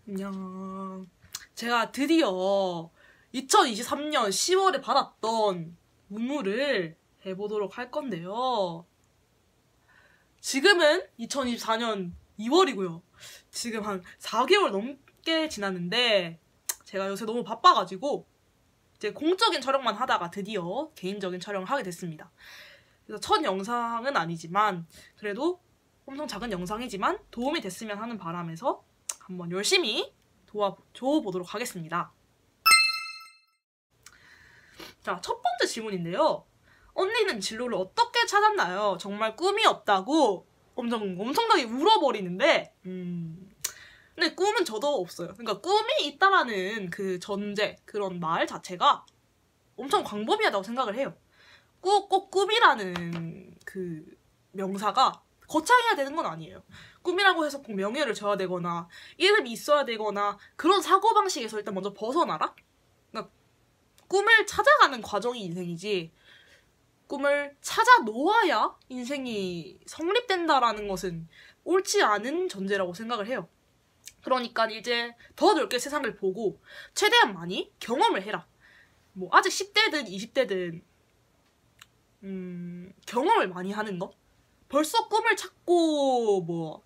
안녕. 제가 드디어 2023년 10월에 받았던 문물을 해보도록 할 건데요. 지금은 2024년 2월이고요. 지금 한 4개월 넘게 지났는데 제가 요새 너무 바빠가지고 이제 공적인 촬영만 하다가 드디어 개인적인 촬영을 하게 됐습니다. 그래서 첫 영상은 아니지만 그래도 엄청 작은 영상이지만 도움이 됐으면 하는 바람에서 한번 열심히 도와줘보도록 하겠습니다. 자, 첫 번째 질문인데요. 언니는 진로를 어떻게 찾았나요? 정말 꿈이 없다고 엄청나게 울어버리는데 근데 꿈은 저도 없어요. 그러니까 꿈이 있다라는 그 전제, 그런 말 자체가 엄청 광범위하다고 생각을 해요. 꼭 꿈이라는 그 명사가 거창해야 되는 건 아니에요. 꿈이라고 해서 꼭 명예를 줘야 되거나 이름이 있어야 되거나 그런 사고방식에서 일단 먼저 벗어나라? 그러니까 꿈을 찾아가는 과정이 인생이지 꿈을 찾아 놓아야 인생이 성립된다라는 것은 옳지 않은 전제라고 생각을 해요. 그러니까 이제 더 넓게 세상을 보고 최대한 많이 경험을 해라. 뭐 아직 10대든 20대든 경험을 많이 하는 거? 벌써 꿈을 찾고 뭐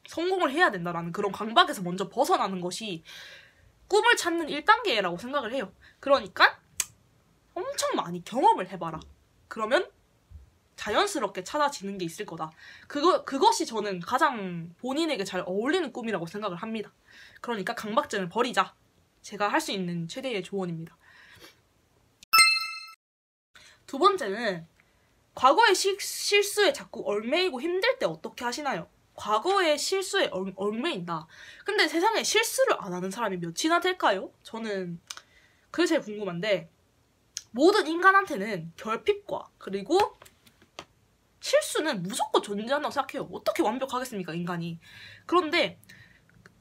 성공을 해야 된다라는 그런 강박에서 먼저 벗어나는 것이 꿈을 찾는 1단계라고 생각을 해요. 그러니까 엄청 많이 경험을 해봐라. 그러면 자연스럽게 찾아지는 게 있을 거다. 그것이 저는 가장 본인에게 잘 어울리는 꿈이라고 생각을 합니다. 그러니까 강박증을 버리자. 제가 할 수 있는 최대의 조언입니다. 두 번째는 과거의 실수에 자꾸 얽매이고 힘들 때 어떻게 하시나요? 과거의 실수에 얽매인다. 근데 세상에 실수를 안 하는 사람이 몇이나 될까요? 저는 그게 제일 궁금한데 모든 인간한테는 결핍과 그리고 실수는 무조건 존재한다고 생각해요. 어떻게 완벽하겠습니까, 인간이. 그런데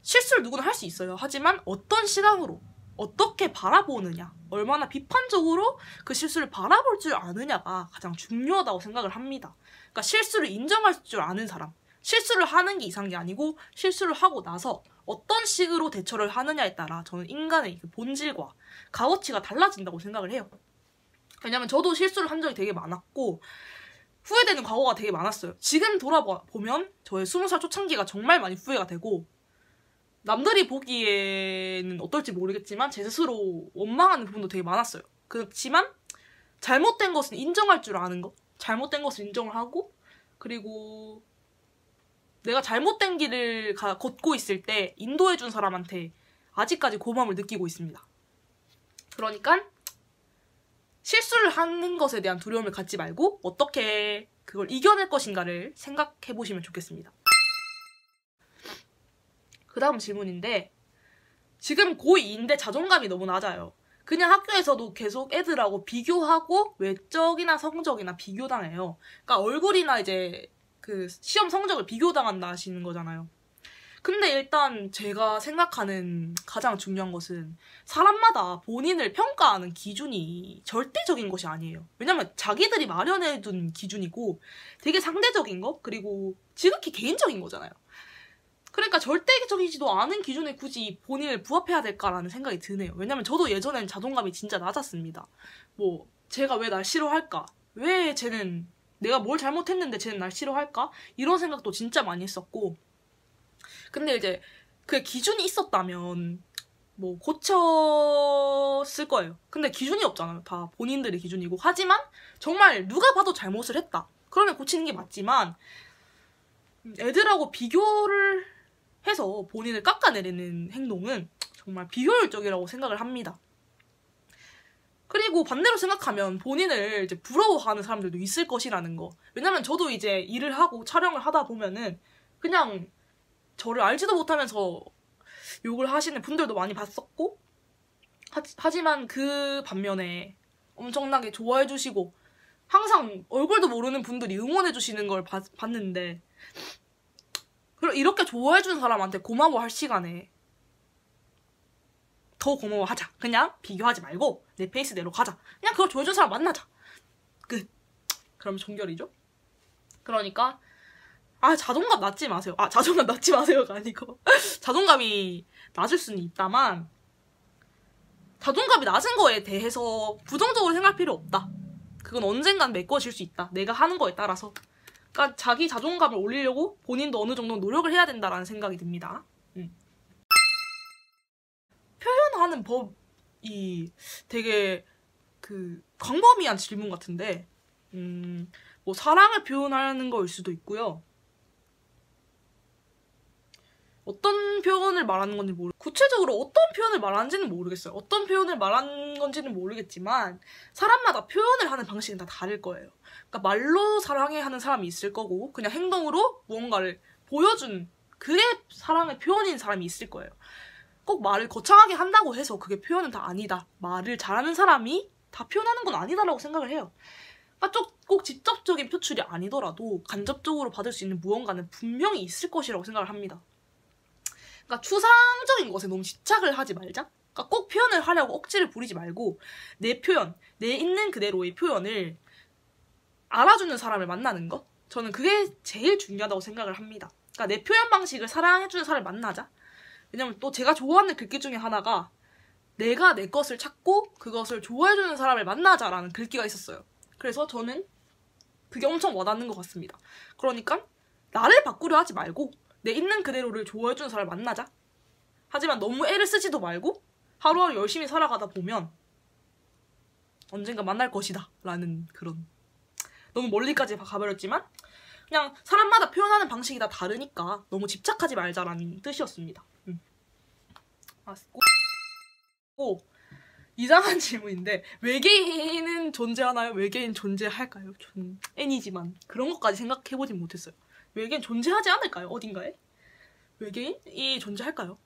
실수를 누구나 할 수 있어요. 하지만 어떤 시각으로 어떻게 바라보느냐, 얼마나 비판적으로 그 실수를 바라볼 줄 아느냐가 가장 중요하다고 생각을 합니다. 그러니까 실수를 인정할 줄 아는 사람, 실수를 하는 게 이상한 게 아니고 실수를 하고 나서 어떤 식으로 대처를 하느냐에 따라 저는 인간의 그 본질과 값어치가 달라진다고 생각을 해요. 왜냐면 저도 실수를 한 적이 되게 많았고 후회되는 과거가 되게 많았어요. 지금 돌아보면 저의 20살 초창기가 정말 많이 후회가 되고 남들이 보기에는 어떨지 모르겠지만 제 스스로 원망하는 부분도 되게 많았어요. 그렇지만 잘못된 것은 인정할 줄 아는 거, 잘못된 것을 인정을 하고 그리고 내가 잘못된 길을 걷고 있을 때 인도해준 사람한테 아직까지 고마움을 느끼고 있습니다. 그러니까 실수를 하는 것에 대한 두려움을 갖지 말고 어떻게 그걸 이겨낼 것인가를 생각해보시면 좋겠습니다. 그 다음 질문인데 지금 고2인데 자존감이 너무 낮아요. 그냥 학교에서도 계속 애들하고 비교하고 외적이나 성적이나 비교당해요. 그러니까 얼굴이나 이제 그 시험 성적을 비교당한다 하시는 거잖아요. 근데 일단 제가 생각하는 가장 중요한 것은 사람마다 본인을 평가하는 기준이 절대적인 것이 아니에요. 왜냐면 자기들이 마련해둔 기준이고 되게 상대적인 거 그리고 지극히 개인적인 거잖아요. 그러니까 절대적이지도 않은 기준에 굳이 본인을 부합해야 될까라는 생각이 드네요. 왜냐면 저도 예전엔 자존감이 진짜 낮았습니다. 뭐 제가 왜 날 싫어할까? 왜 쟤는 내가 뭘 잘못했는데 쟤는 날 싫어할까? 이런 생각도 진짜 많이 했었고 근데 이제 그 기준이 있었다면 뭐 고쳤을 거예요. 근데 기준이 없잖아요. 다 본인들의 기준이고 하지만 정말 누가 봐도 잘못을 했다. 그러면 고치는 게 맞지만 애들하고 비교를 해서 본인을 깎아내리는 행동은 정말 비효율적이라고 생각을 합니다. 그리고 반대로 생각하면 본인을 이제 부러워하는 사람들도 있을 것이라는 거. 왜냐면 저도 이제 일을 하고 촬영을 하다 보면은 그냥 저를 알지도 못하면서 욕을 하시는 분들도 많이 봤었고 하지만 그 반면에 엄청나게 좋아해 주시고 항상 얼굴도 모르는 분들이 응원해 주시는 걸 봤는데 이렇게 좋아해 주는 사람한테 고마워할 시간에 더 고마워하자. 그냥 비교하지 말고 내 페이스대로 가자. 그냥 그걸 좋아해 주는 사람 만나자. 끝. 그럼 종결이죠. 그러니까 자존감 낮지 마세요. 자존감 낮지 마세요가 아니고 자존감이 낮을 수는 있다만 자존감이 낮은 거에 대해서 부정적으로 생각할 필요 없다. 그건 언젠간 메꿔질 수 있다. 내가 하는 거에 따라서. 그러니까 자기 자존감을 올리려고 본인도 어느 정도 노력을 해야 된다라는 생각이 듭니다. 표현하는 법이 되게 광범위한 질문 같은데 뭐 사랑을 표현하는 거일 수도 있고요. 어떤 표현을 말하는 건지 구체적으로 어떤 표현을 말하는지는 모르겠어요. 어떤 표현을 말하는 건지는 모르겠지만 사람마다 표현을 하는 방식은 다 다를 거예요. 그러니까 말로 사랑해 하는 사람이 있을 거고 그냥 행동으로 무언가를 보여준 그게 사랑의 표현인 사람이 있을 거예요. 꼭 말을 거창하게 한다고 해서 그게 표현은 다 아니다. 말을 잘하는 사람이 다 표현하는 건 아니다라고 생각을 해요. 그러니까 꼭 직접적인 표출이 아니더라도 간접적으로 받을 수 있는 무언가는 분명히 있을 것이라고 생각을 합니다. 그러니까 추상적인 것에 너무 집착을 하지 말자. 그러니까 꼭 표현을 하려고 억지를 부리지 말고 내 표현, 내 있는 그대로의 표현을 알아주는 사람을 만나는 것. 저는 그게 제일 중요하다고 생각을 합니다. 그러니까 내 표현 방식을 사랑해주는 사람을 만나자. 왜냐면 또 제가 좋아하는 글귀 중에 하나가 내가 내 것을 찾고 그것을 좋아해주는 사람을 만나자라는 글귀가 있었어요. 그래서 저는 그게 엄청 와닿는 것 같습니다. 그러니까 나를 바꾸려 하지 말고 내 있는 그대로를 좋아해주는 사람을 만나자. 하지만 너무 애를 쓰지도 말고 하루하루 열심히 살아가다 보면 언젠가 만날 것이다 라는 그런 너무 멀리까지 가버렸지만 그냥 사람마다 표현하는 방식이 다 다르니까 너무 집착하지 말자라는 뜻이었습니다. 이상한 질문인데 외계인은 존재하나요? 외계인 존재할까요? 전 N이지만 그런 것까지 생각해보진 못했어요. 외계인 존재하지 않을까요? 어딘가에? 외계인이 존재할까요?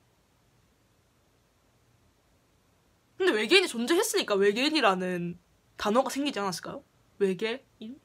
근데 외계인이 존재했으니까 외계인이라는 단어가 생기지 않았을까요? 외계인?